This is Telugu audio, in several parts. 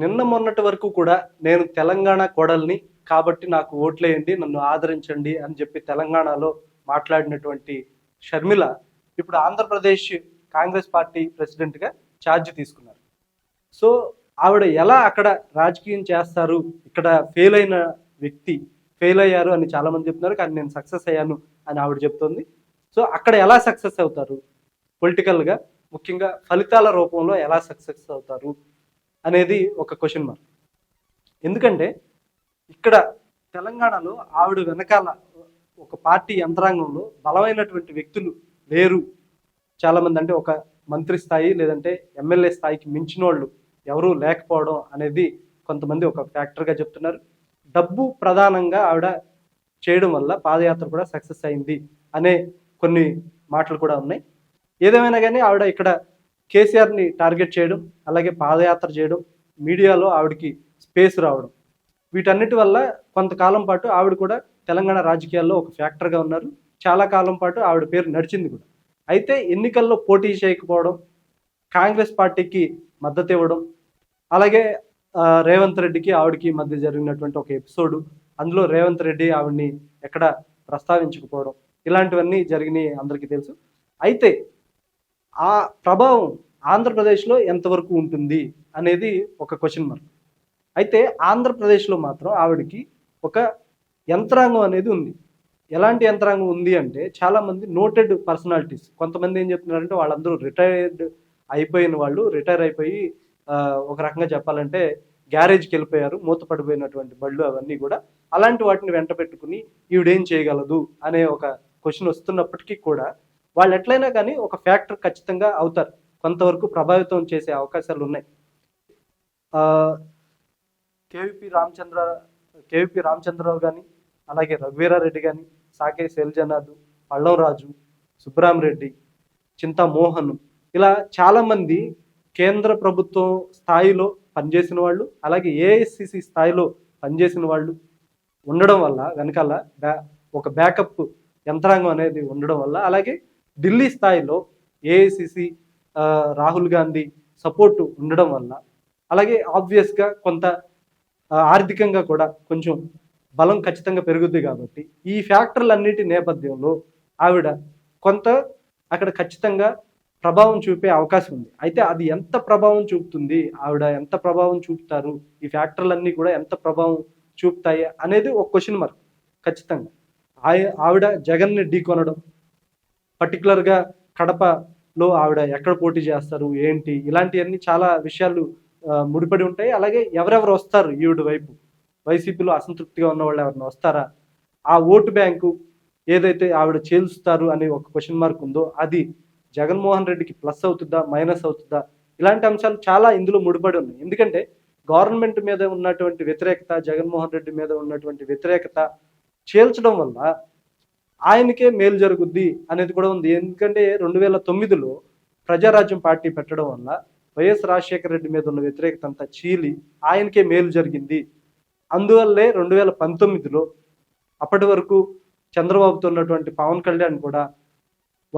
నిన్న మొన్నటి వరకు కూడా నేను తెలంగాణ కోడల్ని కాబట్టి నాకు ఓట్లేయండి, నన్ను ఆదరించండి అని చెప్పి తెలంగాణలో మాట్లాడినటువంటి షర్మిల ఇప్పుడు ఆంధ్రప్రదేశ్ కాంగ్రెస్ పార్టీ ప్రెసిడెంట్గా ఛార్జ్ తీసుకున్నారు. సో ఆవిడ ఎలా అక్కడ రాజకీయం చేస్తారు, ఇక్కడ ఫెయిల్ అయిన వ్యక్తి ఫెయిల్ అయ్యారు అని చాలామంది చెప్తున్నారు, కానీ నేను సక్సెస్ అయ్యాను అని ఆవిడ చెప్తోంది. సో అక్కడ ఎలా సక్సెస్ అవుతారు పొలిటికల్గా, ముఖ్యంగా ఫలితాల రూపంలో ఎలా సక్సెస్ అవుతారు అనేది ఒక క్వశ్చన్ మార్క్. ఎందుకంటే ఇక్కడ తెలంగాణలో ఆవిడ వెనకాల ఒక పార్టీ యంత్రాంగంలో బలమైనటువంటి వ్యక్తులు లేరు. చాలామంది అంటే ఒక మంత్రి స్థాయి లేదంటే ఎమ్మెల్యే స్థాయికి మించిన వాళ్ళు ఎవరూ లేకపోవడం అనేది కొంతమంది ఒక ఫ్యాక్టర్గా చెప్తున్నారు. డబ్బు ప్రధానంగా ఆవిడ చేయడం వల్ల పాదయాత్ర కూడా సక్సెస్ అయింది అనే కొన్ని మాటలు కూడా ఉన్నాయి. ఏదేమైనా కానీ ఆవిడ ఇక్కడ కేసీఆర్ని టార్గెట్ చేయడం, అలాగే పాదయాత్ర చేయడం, మీడియాలో ఆవిడకి స్పేస్ రావడం, వీటన్నిటి వల్ల కొంతకాలం పాటు ఆవిడ కూడా తెలంగాణ రాజకీయాల్లో ఒక ఫ్యాక్టర్గా ఉన్నారు. చాలా కాలం పాటు ఆవిడ పేరు నడిచింది కూడా. అయితే ఎన్నికల్లో పోటీ చేయకపోవడం, కాంగ్రెస్ పార్టీకి మద్దతు ఇవ్వడం, అలాగే రేవంత్ రెడ్డికి ఆవిడకి మధ్య జరిగినటువంటి ఒక ఎపిసోడు, అందులో రేవంత్ రెడ్డి ఆవిడ్ని ఎక్కడ ప్రస్తావించకపోవడం, ఇలాంటివన్నీ జరిగినాయి అందరికీ తెలుసు. అయితే ఆ ప్రభావం ఆంధ్రప్రదేశ్లో ఎంతవరకు ఉంటుంది అనేది ఒక క్వశ్చన్ మార్క్. అయితే ఆంధ్రప్రదేశ్లో మాత్రం ఆవిడకి ఒక యంత్రాంగం అనేది ఉంది. ఎలాంటి యంత్రాంగం ఉంది అంటే, చాలామంది నోటెడ్ పర్సనాలిటీస్, కొంతమంది ఏం చెప్తున్నారంటే వాళ్ళందరూ రిటైర్డ్ అయిపోయిన వాళ్ళు, రిటైర్ అయిపోయి ఒక రకంగా చెప్పాలంటే గ్యారేజ్కి వెళ్ళిపోయారు, మూతపడిపోయినటువంటి బళ్ళు అవన్నీ కూడా. అలాంటి వాటిని వెంట పెట్టుకుని ఈవిడేం చేయగలదు అనే ఒక క్వశ్చన్ వస్తున్నప్పటికీ కూడా వాళ్ళు ఎట్లయినా కానీ ఒక ఫ్యాక్టర్ ఖచ్చితంగా అవుతారు, కొంతవరకు ప్రభావితం చేసే అవకాశాలు ఉన్నాయి. కేవీపీ రామచంద్రరావు కానీ, అలాగే రఘువీరారెడ్డి కానీ, సాకే శైలజనాథ్, పళ్ళం రాజు, సుబ్బరామరెడ్డి, చింతామోహన్, ఇలా చాలామంది కేంద్ర ప్రభుత్వం స్థాయిలో పనిచేసిన వాళ్ళు, అలాగే ఏఐసిసి స్థాయిలో పనిచేసిన వాళ్ళు ఉండడం వల్ల వెనకాల ఒక బ్యాకప్ యంత్రాంగం అనేది ఉండడం వల్ల, అలాగే ఢిల్లీ స్థాయిలో ఏఐసిసి రాహుల్ గాంధీ సపోర్టు ఉండడం వల్ల, అలాగే ఆబ్వియస్గా కొంత ఆర్థికంగా కూడా కొంచెం బలం ఖచ్చితంగా పెరుగుద్ది. కాబట్టి ఈ ఫ్యాక్టర్లన్నిటి నేపథ్యంలో ఆవిడ కొంత అక్కడ ఖచ్చితంగా ప్రభావం చూపే అవకాశం ఉంది. అయితే అది ఎంత ప్రభావం చూపుతుంది, ఆవిడ ఎంత ప్రభావం చూపుతారు, ఈ ఫ్యాక్టర్లన్నీ కూడా ఎంత ప్రభావం చూపుతాయి అనేది ఒక క్వశ్చన్ మార్క్ ఖచ్చితంగా. ఆవిడ జగన్ని ఢీకొనడం, పర్టికులర్గా కడపలో ఆవిడ ఎక్కడ పోటీ చేస్తారు ఏంటి, ఇలాంటివన్నీ చాలా విషయాలు ముడిపడి ఉంటాయి. అలాగే ఎవరెవరు వస్తారు ఈవిడ వైపు, వైసీపీలో అసంతృప్తిగా ఉన్న వాళ్ళు ఎవరైనా వస్తారా, ఆ ఓటు బ్యాంకు ఏదైతే ఆవిడ చేల్చుతారు అనే ఒక క్వశ్చన్ మార్క్ ఉందో అది జగన్మోహన్ రెడ్డికి ప్లస్ అవుతుందా మైనస్ అవుతుందా, ఇలాంటి అంశాలు చాలా ఇందులో ముడిపడి ఉన్నాయి. ఎందుకంటే గవర్నమెంట్ మీద ఉన్నటువంటి వ్యతిరేకత, జగన్మోహన్ రెడ్డి మీద ఉన్నటువంటి వ్యతిరేకత చేల్చడం వల్ల ఆయనకే మేలు జరుగుద్ది అనేది కూడా ఉంది. ఎందుకంటే 2009లో ప్రజారాజ్యం పార్టీ పెట్టడం వల్ల వైఎస్ రాజశేఖర రెడ్డి మీద ఉన్న వ్యతిరేకత అంతా చీలి ఆయనకే మేలు జరిగింది. అందువల్లే 2019లో అప్పటి వరకు చంద్రబాబుతో ఉన్నటువంటి పవన్ కళ్యాణ్ కూడా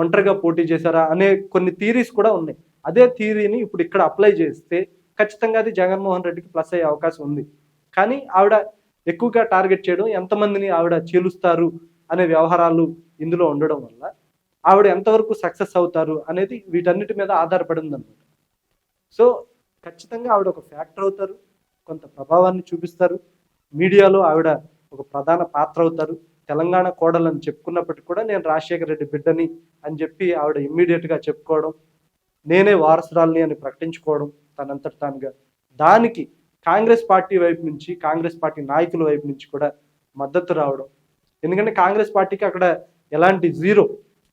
ఒంటరిగా పోటీ చేశారా అనే కొన్ని థీరీస్ కూడా ఉన్నాయి. అదే థీరీని ఇప్పుడు ఇక్కడ అప్లై చేస్తే ఖచ్చితంగా అది జగన్మోహన్ రెడ్డికి ప్లస్ అయ్యే అవకాశం ఉంది. కానీ ఆవిడ ఎక్కువగా టార్గెట్ చేయడం, ఎంతమందిని ఆవిడ చీలుస్తారు అనే వ్యవహారాలు ఇందులో ఉండడం వల్ల ఆవిడ ఎంతవరకు సక్సెస్ అవుతారు అనేది వీటన్నిటి మీద ఆధారపడి ఉందన్నమాట. సో ఖచ్చితంగా ఆవిడ ఒక ఫ్యాక్టర్ అవుతారు, కొంత ప్రభావాన్ని చూపిస్తారు, మీడియాలో ఆవిడ ఒక ప్రధాన పాత్ర అవుతారు. తెలంగాణ కోడలని చెప్పుకున్నప్పటికీ కూడా నేను రాజశేఖర రెడ్డి బిడ్డని అని చెప్పి ఆవిడ ఇమ్మీడియట్గా చెప్పుకోవడం, నేనే వారసురాలని అని ప్రకటించుకోవడం తనంతట తానుగా, దానికి కాంగ్రెస్ పార్టీ వైపు నుంచి, కాంగ్రెస్ పార్టీ నాయకుల వైపు నుంచి కూడా మద్దతు రావడం. ఎందుకంటే కాంగ్రెస్ పార్టీకి అక్కడ ఎలాంటి జీరో,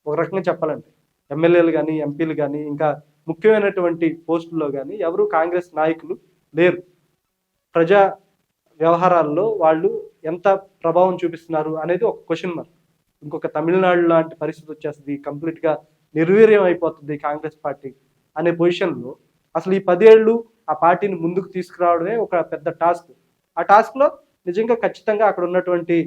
ఒక రకంగా చెప్పాలంటే ఎమ్మెల్యేలు కానీ, ఎంపీలు కానీ, ఇంకా ముఖ్యమైనటువంటి పోస్టుల్లో కానీ ఎవరు కాంగ్రెస్ నాయకులు లేరు. ప్రజా వ్యవహారాల్లో వాళ్ళు ఎంత ప్రభావం చూపిస్తున్నారు అనేది ఒక క్వశ్చన్ మార్క్. ఇంకొక తమిళనాడు లాంటి పరిస్థితి వచ్చేస్తుంది, కంప్లీట్గా నిర్వీర్యం అయిపోతుంది కాంగ్రెస్ పార్టీ అనే పొజిషన్లో అసలు ఈ 10 ఏళ్ళు ఆ పార్టీని ముందుకు తీసుకురావడమే ఒక పెద్ద టాస్క్. ఆ టాస్క్లో నిజంగా ఖచ్చితంగా అక్కడ ఉన్నటువంటి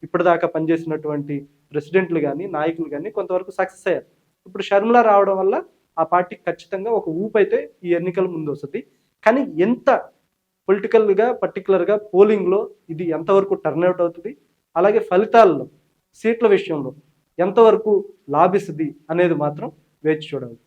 ఇప్పటిదాకా పనిచేసినటువంటి ప్రెసిడెంట్లు కానీ, నాయకులు కానీ కొంతవరకు సక్సెస్ అయ్యారు. ఇప్పుడు షర్మిల రావడం వల్ల ఆ పార్టీకి ఖచ్చితంగా ఒక ఊపు అయితే ఈ ఎన్నికల ముందు వస్తుంది. కానీ ఎంత పొలిటికల్గా పర్టికులర్గా పోలింగ్లో ఇది ఎంతవరకు టర్న్అవుట్ అవుతుంది, అలాగే ఫలితాల్లో సీట్ల విషయంలో ఎంతవరకు లాభిస్తుంది అనేది మాత్రం వేచి చూడాలి.